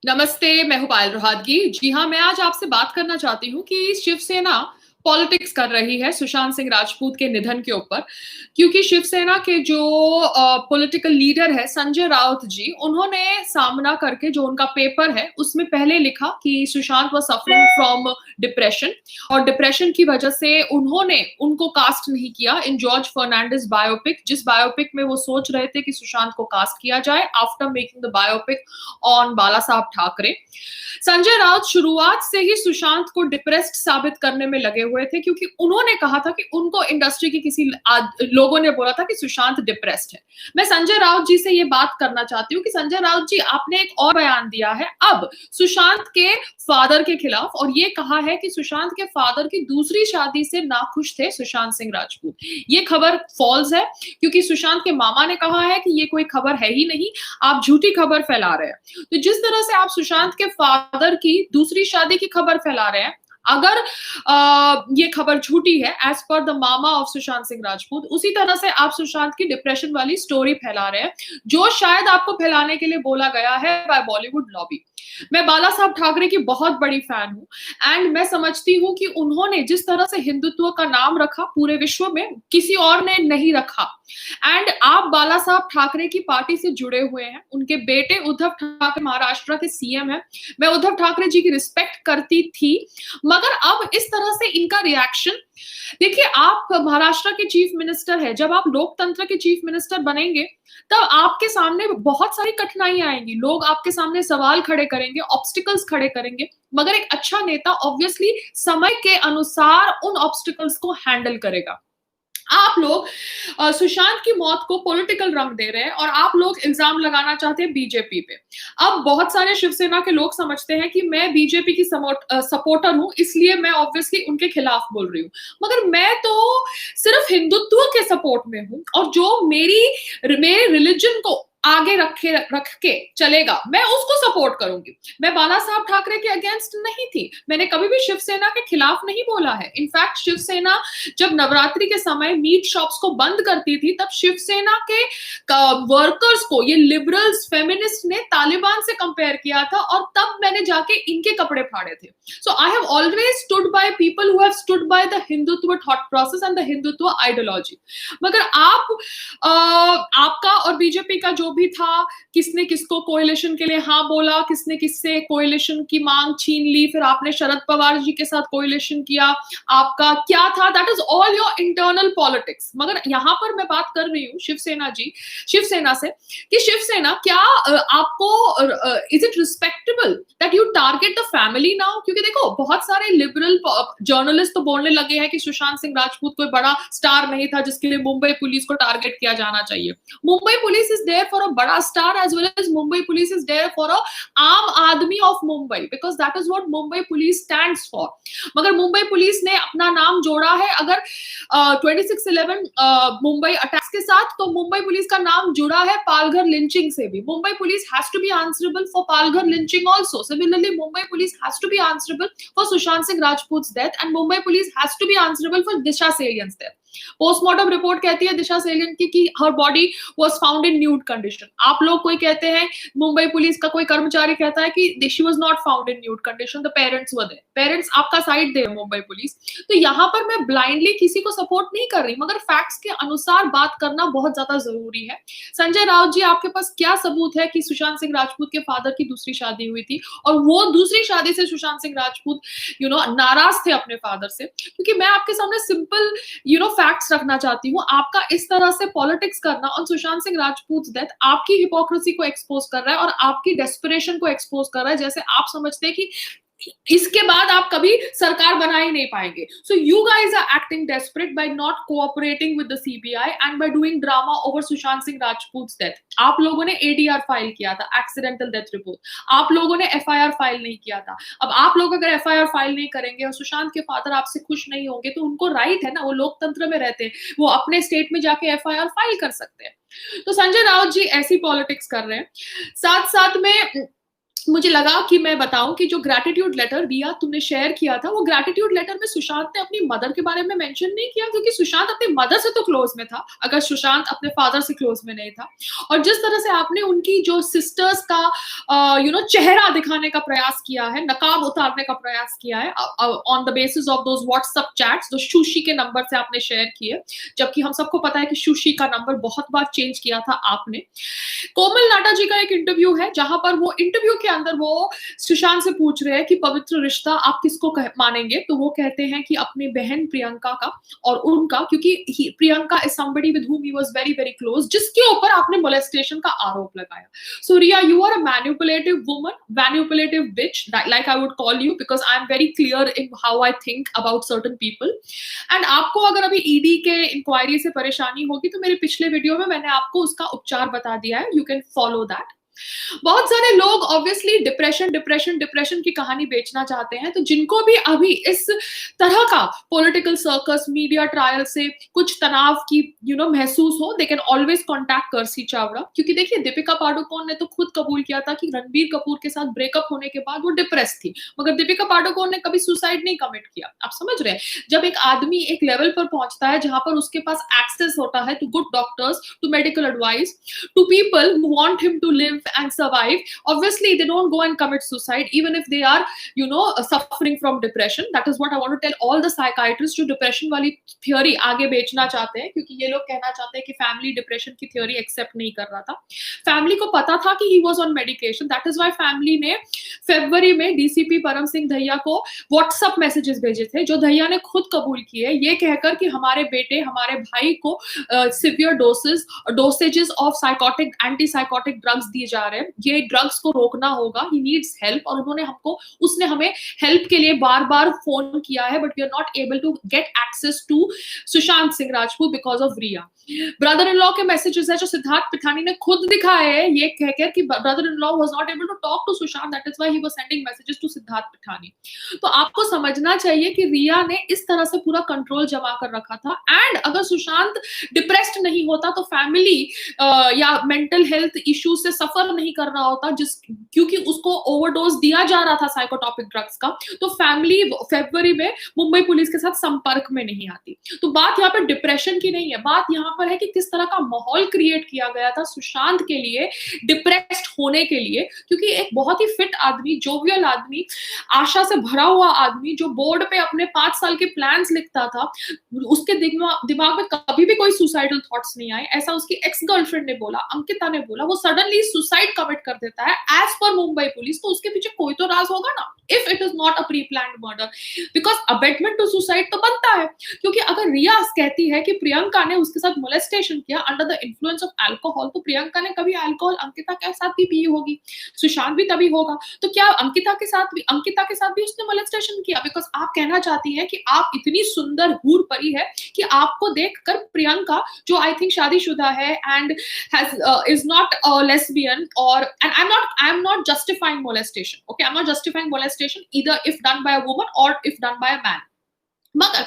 नमस्ते, मैं हूँ पायल रोहतगी। जी हाँ, मैं आज आपसे बात करना चाहती हूँ कि शिवसेना पॉलिटिक्स कर रही है सुशांत सिंह राजपूत के निधन के ऊपर, क्योंकि शिवसेना के जो पॉलिटिकल लीडर है संजय राउत जी, उन्होंने सामना करके जो उनका पेपर है उसमें पहले लिखा कि Sushant was suffering from depression, और डिप्रेशन की वजह से उन्होंने उनको कास्ट नहीं किया इन जॉर्ज फर्नांडिस बायोपिक, जिस बायोपिक में वो सोच रहे थे कि सुशांत को कास्ट किया जाए after making the biopic on Bala Saheb Thackeray. Sanjay Raut शुरुआत से ही सुशांत को डिप्रेस्ड साबित करने में लगे हुए थे, क्योंकि उन्होंने कहा था कि उनको इंडस्ट्री की किसी लोगों ने बोला था कि सुशांत डिप्रेस्ड है। मैं संजय राउत जी से ये बात करना चाहती हूँ कि संजय राउत जी, आपने एक और बयान दिया है अब सुशांत के फादर के खिलाफ, और ये कहा है कि सुशांत के फादर की दूसरी शादी से नाखुश थे सुशांत सिंह राजपूत। ये खबर फॉल्स है, क्योंकि सुशांत के मामा ने कहा है कि ये कोई खबर है ही नहीं, आप झूठी खबर फैला रहे हैं। तो जिस तरह से आप सुशांत के फादर की दूसरी शादी की खबर फैला रहे हैं, अगर ये खबर झूठी है as per the mama of Sushant Singh Rajput, उसी तरह से आप सुशांत की डिप्रेशन वाली स्टोरी फैला रहे हैं, जो शायद आपको फैलाने के लिए बोला गया है बाय बॉलीवुड लॉबी। मैं बाला साहब ठाकरे की बहुत बड़ी फैन हूं, एंड मैं समझती हूं कि उन्होंने जिस तरह से हिंदुत्व का नाम रखा पूरे विश्व में, किसी और ने नहीं रखा। एंड आप बाला साहब ठाकरे की पार्टी से जुड़े हुए हैं, उनके बेटे उद्धव ठाकरे महाराष्ट्र के सीएम हैं। मैं उद्धव ठाकरे जी की रिस्पेक्ट करती थी, मगर अब इस तरह से इनका रिएक्शन, देखिए आप महाराष्ट्र के चीफ मिनिस्टर है, जब आप लोकतंत्र के चीफ मिनिस्टर बनेंगे तब आपके सामने बहुत सारी कठिनाइयां आएंगी, लोग आपके सामने सवाल खड़े करेंगे, ऑब्स्टिकल्स खड़े करेंगे, मगर एक अच्छा नेता ऑब्वियसली समय के अनुसार उन ऑब्स्टिकल्स को हैंडल करेगा। आप लोग सुशांत की मौत को पॉलिटिकल रंग दे रहे हैं, और आप लोग इल्जाम लगाना चाहते हैं बीजेपी पे। अब बहुत सारे शिवसेना के लोग समझते हैं कि मैं बीजेपी की सपोर्टर हूं, इसलिए मैं ऑब्वियसली उनके खिलाफ बोल रही हूं, मगर मैं तो सिर्फ हिंदुत्व के सपोर्ट में हूं, और जो मेरे रिलीजन को आगे रख के चलेगा, मैं उसको सपोर्ट करूंगी। मैं बाला साहब ठाकरे के अगेंस्ट नहीं थी, मैंने कभी भी शिवसेना के खिलाफ नहीं बोला है। इनफैक्ट शिवसेना जब नवरात्रि के समय मीट शॉप्स को बंद करती थी, तब शिवसेना के वर्कर्स को ये लिबरल्स फेमिनिस्ट ने तालिबान से कंपेयर किया था, और तब मैंने जाके इनके कपड़े फाड़े थे। So I have always stood by people who have stood by the Hindutva thought process and the Hindutva ideology. मगर आपका और बीजेपी का जो भी था, किसने किसको कोएलिशन के लिए हाँ बोला, किसने किससे कोएलिशन की मांग छीन ली, फिर आपने शरद पवार जी के साथ कोएलिशन किया, आपका क्या था, that is all your internal politics. मगर यहां पर मैं बात कर रही हूँ शिवसेना से, कि शिवसेना क्या आपको is it respectable that you target the family now? क्योंकि देखो बहुत सारे लिबरल जर्नलिस्ट तो बोलने लगे हैं कि सुशांत सिंह राजपूत कोई बड़ा स्टार नहीं था जिसके लिए मुंबई पुलिस को टारगेट किया जाना चाहिए। Mumbai police is there for a बड़ा star, as well as Mumbai police is there for a आम आदमी of Mumbai, because that is what Mumbai police stands for. मगर मुंबई पुलिस ने अपना नाम जोड़ा है अगर 26/11 मुंबई अटैक्स के साथ, तो मुंबई पुलिस का नाम जुड़ा है पालघर लिंचिंग से भी। Mumbai police has to be answerable for Palghar lynching also. Similarly Mumbai police has to be answerable for Sushant Singh Rajput death, and Mumbai police has to be answerable for Disha Salian's death. Postmortem report कहती है दिशा सेलियन की कि her body was found in nude condition. आप लोग कोई कहते हैं, Mumbai police का कोई कर्मचारी कहता है कि she was not found in nude condition, the parents were there. Parents आपका साइड दे मुंबई पुलिस। तो यहाँ पर मैं ब्लाइंडली किसी को सपोर्ट नहीं कर रही, मगर फैक्ट्स के अनुसार बात करना बहुत ज्यादा जरूरी है। संजय राउत जी, आपके पास क्या सबूत है कि सुशांत सिंह राजपूत के फादर की दूसरी शादी हुई थी, और वो दूसरी शादी से सुशांत सिंह राजपूत नाराज थे अपने फादर से? क्योंकि मैं आपके सामने सिंपल फैक्ट्स रखना चाहती हूँ। आपका इस तरह से पॉलिटिक्स करना और सुशांत सिंह राजपूत डेथ आपकी हिपोक्रेसी को एक्सपोज कर रहा है, और आपकी डेस्परेशन को एक्सपोज कर रहा है, जैसे आप समझते हैं कि इसके बाद आप कभी सरकार बना ही नहीं पाएंगे। So you guys are acting desperate by not cooperating with the CBI and by doing drama over Sushant Singh Rajput death. आप लोगों ने एडीआर फाइल किया था, एक्सीडेंटल डेथ रिपोर्ट, आप लोगों ने एफआईआर फाइल नहीं किया था। अब आप लोग अगर एफआईआर फाइल नहीं करेंगे और सुशांत के फादर आपसे खुश नहीं होंगे, तो उनको राइट है ना, वो लोकतंत्र में रहते हैं, वो अपने स्टेट में जाके एफआईआर फाइल कर सकते हैं। तो संजय राउत जी ऐसी पॉलिटिक्स कर रहे हैं। साथ साथ में मुझे लगा कि मैं बताऊं कि जो ग्रैटिट्यूड लेटर रिया तुमने शेयर किया था, वो ग्रैटिट्यूड लेटर में सुशांत ने अपनी मदर के बारे में मेंशन नहीं किया, क्योंकि सुशांत अपनी मदर से तो क्लोज में था, अगर सुशांत अपने फादर से क्लोज में नहीं था। और जिस तरह से आपने उनकी जो सिस्टर्स का चेहरा दिखाने का प्रयास किया है, नकाब उतारने का प्रयास किया है on the basis of those WhatsApp chats जो सुशी के नंबर से आपने शेयर किए, जबकि हम सबको पता है कि सुशी का नंबर बहुत बार चेंज किया था आपने। कोमल नाटा जी का एक इंटरव्यू है जहां पर वो इंटरव्यू के अंदर वो सुशांत से पूछ रहे हैं कि पवित्र रिश्ता आप किसको मानेंगे, तो वो कहते हैं कि अपनी बहन प्रियंका का और उनका, क्योंकि Priyanka is somebody with whom he was very very close, जिसके ऊपर आपने मोलेस्टेशन का आरोप लगाया। So Rhea, you are a manipulative woman, manipulative bitch, like I would call you, because I am very clear in how I think about certain people। And आपको अगर अभी ED के इंक्वायरी से परेशानी होगी तो मेरे पिछले वीडियो में मैंने आपको उसका उपचार बता दिया है, यू कैन फॉलो दैट। बहुत सारे लोग ऑब्वियसली डिप्रेशन डिप्रेशन डिप्रेशन की कहानी बेचना चाहते हैं, तो जिनको भी अभी इस तरह का पॉलिटिकल सर्कस, मीडिया ट्रायल से कुछ तनाव की महसूस हो, दे कैन ऑलवेज कॉन्टैक्ट कर्सी चावड़ा। क्योंकि देखिए, दीपिका पाडुकोण ने तो खुद कबूल किया था कि रणबीर कपूर के साथ ब्रेकअप होने के बाद वो डिप्रेस थी, मगर दीपिका पाडुकोण ने कभी सुसाइड नहीं कमिट किया। आप समझ रहे हैं, जब एक आदमी एक लेवल पर पहुंचता है जहां पर उसके पास एक्सेस होता है to good doctors, to medical advice, to people who want him to live and survive, obviously they don't go and commit suicide even if they are suffering from depression। that is what I want to tell all the psychiatrists जो depression वाली theory आगे बेचना चाहते हैं, क्योंकि ये लोग कहना चाहते हैं कि family depression की theory accept नहीं कर रहा था। family को पता था कि he was on medication, that is why family ने फरवरी में डीसीपी परम सिंह दहिया को व्हाट्सएप मैसेजेस भेजे थे, जो दहिया ने खुद कबूल किए, ये कहकर कि हमारे बेटे, हमारे भाई को severe dosages of psychotic, anti psychotic drugs दिए जा रहे हैं, ये ड्रग्स को रोकना होगा, ही नीड्स हेल्प। और उसने हमें हेल्प के लिए बार बार फोन किया है, but we are not able to get access to Sushant Singh Rajput because of Rhea. Brother in law के मैसेजेस है जो सिद्धार्थ पिठानी ने खुद दिखाए हैं, ये कहकर कि brother in law was not able to talk to Sushant, that is why he was sending messages to Siddharth Pithani. तो आपको समझना चाहिए कि रिया ने इस तरह से पूरा कंट्रोल जमा कर रखा था। एंड अगर सुशांत डिप्रेस्ड नहीं होता तो फैमिली या मेंटल हेल्थ इश्यू से सफर नहीं कर रहा होता, क्योंकि उसको ओवरडोज दिया जा रहा था साइकोटॉपिक ड्रग्स का, तो फैमिली फरवरी में मुंबई पुलिस के साथ संपर्क में नहीं आती। तो बात यहाँ पे डिप्रेशन की नहीं है, बात यहाँ पर है कि किस तरह का माहौल क्रिएट किया गया था सुशांत के लिए डिप्रेस्ड होने के लिए। क्योंकि एक बहुत ही फिट आदमी, जोवियल आदमी, आशा से भरा हुआ आदमी, जो बोर्ड पे अपने 5 साल के प्लान्स लिखता था, उसके दिमाग में कभी भी कोई सुसाइडल थॉट्स नहीं आए, ऐसा उसकी एक्स गर्लफ्रेंड ने बोला, अंकिता ने बोला। वो सडनली सुसाइड कमिट कर देता है एज पर मुंबई पुलिस, तो उसके पीछे कोई तो राज होगा ना, if it is not a pre planned murder, because abetment to suicide तो बनता है। क्योंकि अगर रिया कहती है कि प्रियंका ने उसके साथ मोलेस्टेशन किया under the influence of alcohol, तो प्रियंका ने कभी अल्कोहल अंकिता के साथ भी पी होगी, सुशांत भी तभी होगा। तो क्या अंकिता के साथ भी उसने मोलेस्टेशन किया? बिकॉज आप कहना चाहती हैं कि आप इतनी सुंदर हूर परी है कि आपको देखकर प्रियंका, जो आई थिंक शादीशुदा है and is not a lesbian, and I'm not justifying molestation, okay, I'm not justifying molestation either if done by a woman or if done by a man, मगर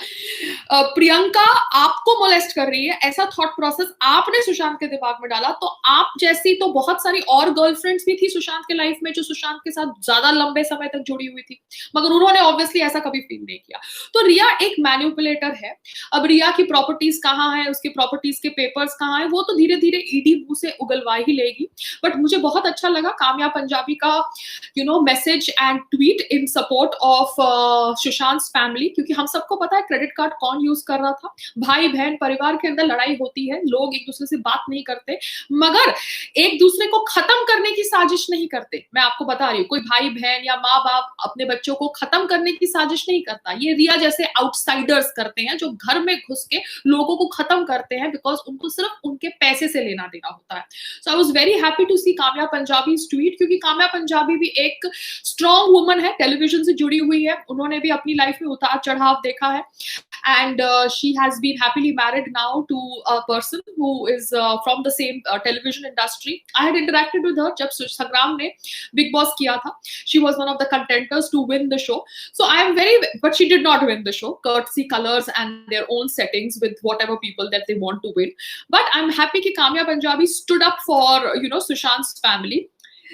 प्रियंका आपको मोलेस्ट कर रही है, ऐसा थॉट प्रोसेस आपने सुशांत के दिमाग में डाला। तो आप जैसी तो बहुत सारी और गर्लफ्रेंड्स भी थी सुशांत के लाइफ में जो सुशांत के साथ ज्यादा लंबे समय तक जुड़ी हुई थी, मगर उन्होंने ऑब्वियसली ऐसा कभी फील नहीं किया। तो रिया एक मैनिपुलेटर है। अब रिया की प्रॉपर्टीज कहाँ है, उसके प्रॉपर्टीज के पेपर्स कहाँ है, वो तो धीरे धीरे ईडी मुंह से उगलवा ही लेगी। बट मुझे बहुत अच्छा लगा काम्या पंजाबी का message and tweet in support of Sushant family, क्योंकि हम सबको पता है क्रेडिट कार्ड कौन यूज कर रहा था। भाई बहन परिवार के अंदर लड़ाई होती है, लोग एक दूसरे से बात नहीं करते, मगर एक दूसरे को खत्म करने की साजिश नहीं करते। मैं आपको बता रही हूँ, कोई भाई बहन या माँ बाप अपने बच्चों को खत्म करने की साजिश नहीं करता। ये रिया जैसे आउटसाइडर्स करते हैं जो घर में घुस के लोगों को खत्म करते हैं, बिकॉज उनको सिर्फ उनके पैसे से लेना देना होता है। So I was very happy to see Kamya Punjabi tweet, क्योंकि काम्या पंजाबी भी एक स्ट्रॉन्ग वुमन है, टेलीविजन से जुड़ी हुई है, उन्होंने भी अपनी लाइफ में उतार चढ़ाव देखा है, and she has been happily married now to a person who is from the same television industry. I had interacted with her जब संग्राम ने Big Boss किया था, she was one of the contenders to win the show, so I am but she did not win the show, courtesy colors and their own settings with whatever people that they want to win, but I'm happy कि Kamya Punjabi stood up for Sushant's family.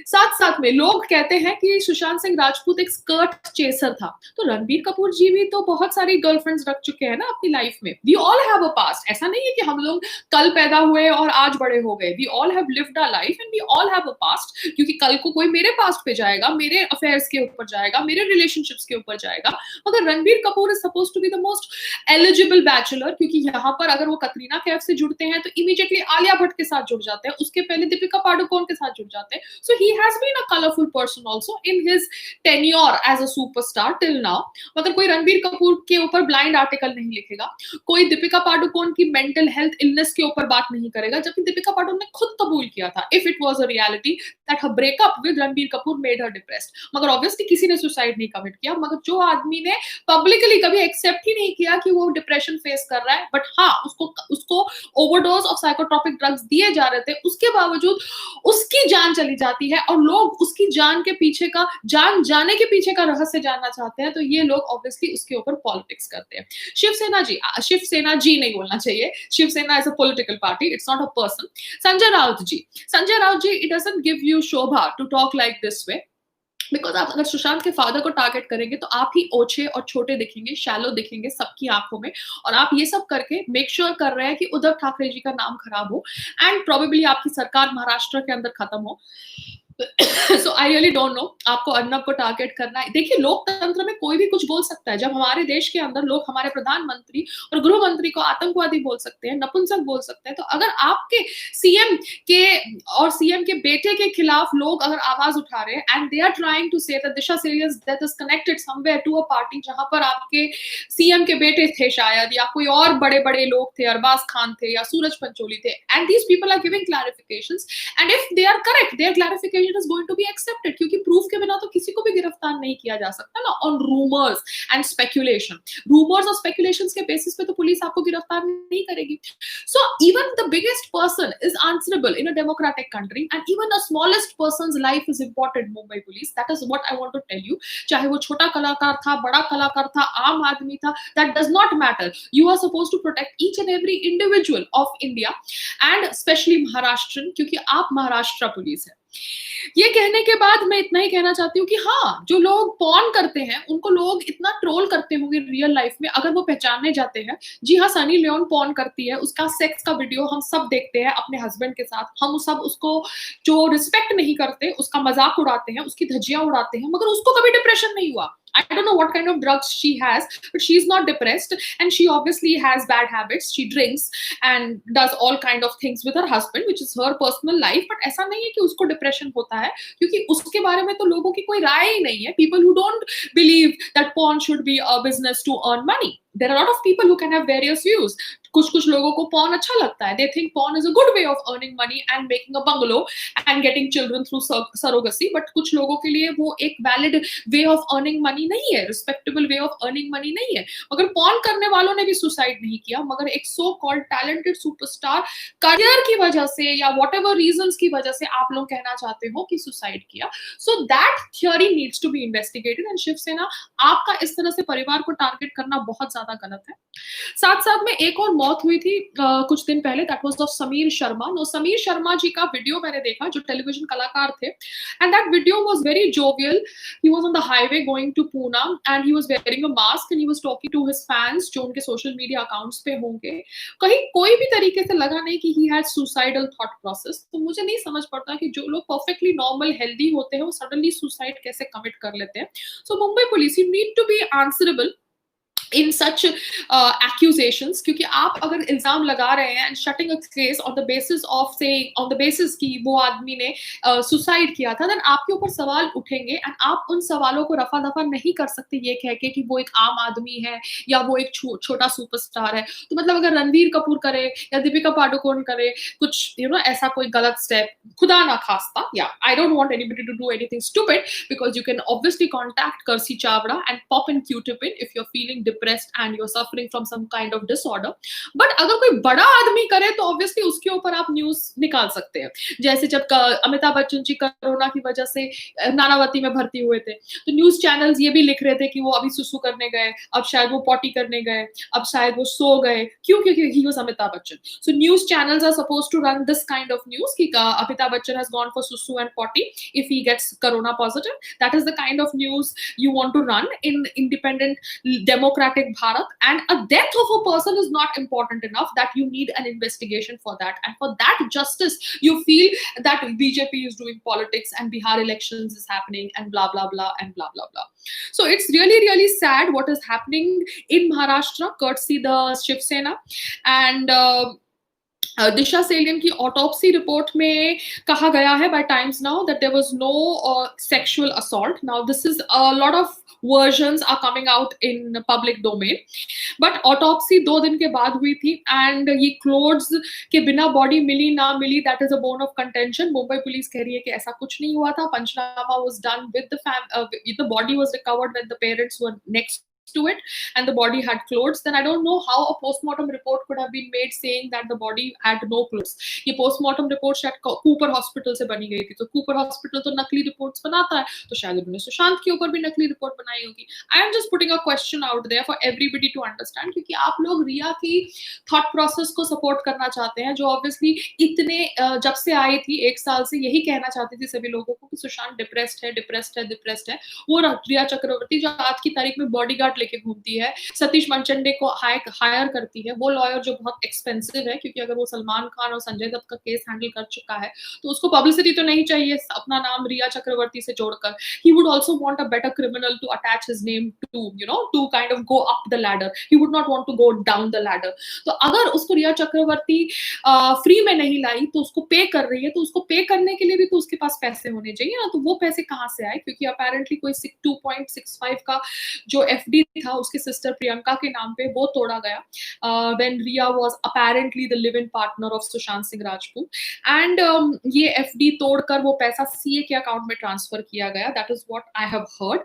साथ साथ में लोग कहते हैं कि सुशांत सिंह राजपूत एक skirt chaser था, तो रणबीर कपूर जी भी तो बहुत सारी गर्लफ्रेंड्स रख चुके हैं ना अपनी लाइफ में। We all have a past, ऐसा नहीं है कि हम लोग कल पैदा हुए और आज बड़े हो गए। We all have lived our life and we all have a past, क्योंकि कल को कोई मेरे पास्ट पे जाएगा, मेरे अफेयर्स के ऊपर जाएगा, मेरे रिलेशनशिप्स के ऊपर जाएगा। मगर Ranbir Kapoor is suppose to be the most eligible bachelor, क्योंकि यहाँ पर अगर वो कतरीना कैफ से जुड़ते हैं तो इमीडिएटली आलिया भट्ट के साथ जुड़ जाते हैं, उसके पहले दीपिका पादुकोण के साथ जुड़ जाते हैं। So he has been a colorful person also in his tenure as a superstar till now. मगर कोई रणबीर कपूर के ऊपर ब्लाइंड आर्टिकल नहीं लिखेगा, कोई दीपिका पादुकोण की मेंटल हेल्थ इलनेस के ऊपर बात नहीं करेगा, जबकि दीपिका पादुकोण ने खुद कबूल किया था, if it was a reality, that her breakup with Ranbir Kapoor made her depressed. मगर ऑब्वियसली किसी ने सुसाइड नहीं कमिट किया, मगर जो आदमी ने पब्लिकली कभी एक्सेप्ट ही नहीं किया कि वो डिप्रेशन फेस कर रहा है, बट हाँ उसको ओवरडोज ऑफ साइकोट्रोपिक ड्रग्स दिए जा रहे थे, उसके बावजूद उसकी जान चली जाती है और लोग उसकी जान के पीछे का, जान जाने के पीछे का रहस्य जानना चाहते हैं, तो ये लोग ऑब्वियसली उसके ऊपर पॉलिटिक्स करते हैं। शिवसेना जी नहीं बोलना चाहिए, Shiv Sena is a political party, it's not a person. Sanjay Raut ji, it doesn't give you shobha to talk like this way, because आप अगर सुशांत के फादर को टारगेट करेंगे तो आप ही ओछे और छोटे दिखेंगे, शैलो दिखेंगे सबकी आंखों में, और आप ये सब करके मेक श्योर कर रहे हैं कि उद्धव ठाकरे जी का नाम खराब हो एंड प्रोबेबली आपकी सरकार महाराष्ट्र के अंदर खत्म हो। सो आई रियली डोंट नो, आपको अर्नब को टारगेट करना है। देखिए, लोकतंत्र में कोई भी कुछ बोल सकता है। जब हमारे देश के अंदर लोग हमारे प्रधानमंत्री और गृह मंत्री को आतंकवादी बोल सकते हैं, नपुंसक बोल सकते हैं, तो अगर आपके सीएम के बेटे के खिलाफ लोग अगर आवाज उठा रहे हैं and they are trying to say that Disha serious that is connected somewhere to a party जहां पर आपके सीएम के बेटे थे शायद, या कोई और बड़े बड़े लोग थे, अरबाज खान थे या सूरज पंचोली थे, and these people are giving clarifications, and if they are correct, their clarification is going to be accepted, क्योंकि प्रूफ के बिना तो किसी को भी गिरफ्तार नहीं किया जा सकता ना, on rumours and speculation. Rumours और स्पेकुलेशंस के बेसिस पे तो पुलिस आपको गिरफ्तार नहीं करेगी। So even the biggest person is answerable in a democratic country, and even the smallest person's life is important. Mumbai police, that is what I want to tell you. चाहे वो छोटा कलाकार था, बड़ा कलाकार था, आम आदमी था, that does not matter. You are suppose to protect each and every individual of India and specially Maharashtra, क्योंकि आप महाराष्ट्र पुलिस है। ये कहने के बाद मैं इतना ही कहना चाहती हूँ कि हाँ, जो लोग पॉर्न करते हैं उनको लोग इतना ट्रोल करते होंगे रियल लाइफ में, अगर वो पहचानने जाते हैं। जी हाँ, सनी लियोन पॉर्न करती है, उसका सेक्स का वीडियो हम सब देखते हैं अपने हस्बैंड के साथ, हम सब उसको जो रिस्पेक्ट नहीं करते, उसका मजाक उड़ाते हैं, उसकी धज्जियां उड़ाते हैं, मगर उसको कभी डिप्रेशन नहीं हुआ। I don't know what kind of drugs she has, but she's not depressed, and she obviously has bad habits. She drinks and does all kind of things with her husband, which is her personal life. But ऐसा नहीं है कि उसको depression होता है, क्योंकि उसके बारे में तो लोगों की कोई राय ही नहीं है। People who don't believe that porn should be a business to earn money. There are a lot of people who can have various views. कुछ लोगों को porn अच्छा लगता है. They think porn is a good way of earning money and making a bungalow and getting children through surrogacy. But कुछ लोगों के लिए वो एक valid way of earning money नहीं है, respectable way of earning money नहीं है. मगर porn करने वालों ने भी suicide नहीं किया, मगर एक so called talented superstar career की वजह से या whatever reasons की वजह से आप लोग कहना चाहते हो कि suicide किया. So that theory needs to be investigated. And Shiv Sena, आपका इस तरह से परिवार को टारगेट करना बहुत ज्यादा गलत है. साथ साथ में एक और मौत हुई थी कुछ दिन पहले, that was of Sameer Sharma. No, Sameer Sharma ji का वीडियो मैंने देखा, जो टेलीविजन कलाकार थे, and that video was very jovial. He was on the highway going to Poona and he was wearing a mask and he was talking to his fans, जो उनके social media accounts पे होंगे. कहीं कोई भी तरीके से लगा नहीं कि he had suicidal thought process. तो मुझे नहीं समझ पड़ता कि जो लोग परफेक्टली नॉर्मल हेल्दी होते हैं वो सडनली सुसाइड कैसे कमिट कर लेते हैं. So Mumbai police, you need to be answerable in such accusations, क्योंकि आप अगर इल्जाम लगा रहे हैं and shutting a case on the basis of saying, on the basis कि वो आदमी ने सुसाइड किया था, then आपके ऊपर सवाल उठेंगे एंड आप उन सवालों को रफा दफा नहीं कर सकते ये कह के कि वो एक आम आदमी है या वो एक छोटा सुपरस्टार है. तो मतलब अगर रणवीर कपूर करे या दीपिका पादुकोण करे कुछ ऐसा कोई गलत स्टेप, खुदा ना खास्ता, या I don't want anybody to do anything stupid, because you can obviously contact Kirsi Chavda and pop in Q-tip in if you're feeling depressed depressed and you are suffering from some kind of disorder. But अगर कोई बड़ा आदमी करे तो obviously उसके ऊपर आप news निकाल सकते हैं। जैसे जब अमिताभ बच्चन जी कोरोना की वजह से नानावती में भर्ती हुए थे, तो न्यूज चैनल्स ये भी लिख रहे थे कि वो अभी सुसु करने गए, अब शायद वो पॉटी करने गए, अब शायद वो सो गए। क्यों? क्योंकि he was Amitabh Bachchan. So news channels are supposed to run this kind of news कि Amitabh Bachchan has gone for सुसु and potty if he gets corona positive. That is the kind of news you want to run in independent democratic Bharat. And a death of a person is not important enough that you need an investigation for that. And for that justice, you feel that BJP is doing politics and Bihar elections is happening and blah, blah, blah, and blah, blah, blah. So it's really, really sad what is happening in Maharashtra, courtesy the Shiv Sena. And Disha Salian की autopsy report में कहा गया है by Times Now that there was no sexual assault. Now this is a lot of versions are coming out in public domain, but autopsy 2 दिन के बाद हुई थी एंड ये क्लोथ्स के बिना बॉडी मिली ना मिली, that is a bone of contention. Mumbai police कह रही है कि ऐसा कुछ नहीं हुआ था। Panchnama was done with the body was recovered when the parents were next to it and the body had clothes. Then I don't know how a postmortem report could have been made saying that the body had no clothes. ये postmortem report शायद Cooper hospital से बनी गई थी, तो Cooper hospital तो नकली reports बनाता है, तो शायद उन्होंने सुशांत के ऊपर भी नकली रिपोर्ट बनाई होगी। I am just putting a question out there for everybody to understand, क्योंकि आप लोग रिया की थॉट प्रोसेस को सपोर्ट करना चाहते हैं, जो ऑब्वियसली इतने जब से आई थी 1 साल से यही कहना चाहती थी सभी लोगों को कि सुशांत डिप्रेस्ड है, डिप्रेस्ड है, डिप्रेस्ड है। वो रिया चक्रवर्ती जो आज की तारीख में बॉडीगार्ड लेके घूमती है, सतीश मनचंडे को हायर करती है, वो लॉयर जो बहुत एक्सपेंसिव है, क्योंकि अगर वो सलमान खान और संजय दत्त का केस हैंडल कर चुका है तो उसको पब्लिसिटी तो नहीं चाहिए अपना नाम रिया चक्रवर्ती से जोड़कर। He would also want a better criminal to attach his name to kind of go up the ladder. He would not want to go down the ladder. तो अगर उसको रिया चक्रवर्ती फ्री में नहीं लाई तो उसको पे कर रही है, तो उसको पे करने के लिए भी तो उसके पास पैसे होने चाहिए ना। तो वो पैसे कहाँ से आए? क्योंकि अपेरेंटली कोई 2.65 का जो एफडी था उसके सिस्टर प्रियंका के नाम पे, वो तोड़ा गया when Rhea was apparently the live in partner of Sushant Singh Rajput. And ये एफडी तोड़कर वो पैसा सीए के अकाउंट में ट्रांसफर किया गया। That is what I have heard.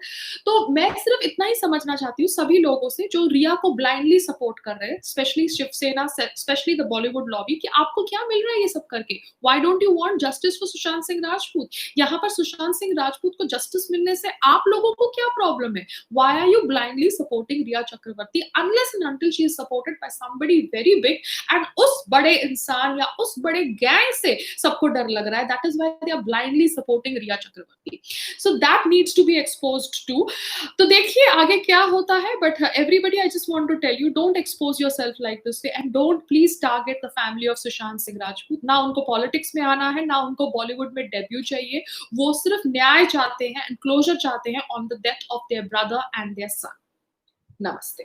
तो मैं सिर्फ इतना ही समझना चाहती हूँ सभी लोगों से जो रिया को ब्लाइंडली सपोर्ट कर रहे हैं, specially Shiv Sena, specially the Bollywood lobby, कि आपको क्या मिल रहा है ये सब करके? Why don't you want justice for Sushant Singh Rajput? यहाँ पर सुशांत सिंह राजपूत को जस्टिस मिलने से आप लोगों को क्या प्रॉब्लम है? Why are you blindly supporting Riya Chakravarti unless and until she is supported by somebody very big, and उस बड़े इंसान या उस बड़े गैंग से सबको डर लग रहा है? That is why they are blindly supporting Riya Chakravarti. So that needs to be exposed too. तो देखिए आगे क्या होता है, but everybody, I just want to tell you, don't expose yourself like this way and don't please target the family of Sushant Singh Rajput. ना उनको politics में आना है, ना उनको बॉलीवुड में डेब्यू चाहिए। वो सिर्फ न्याय चाहते हैं and closure चाहते हैं on the death of their brother and their son. Namaste.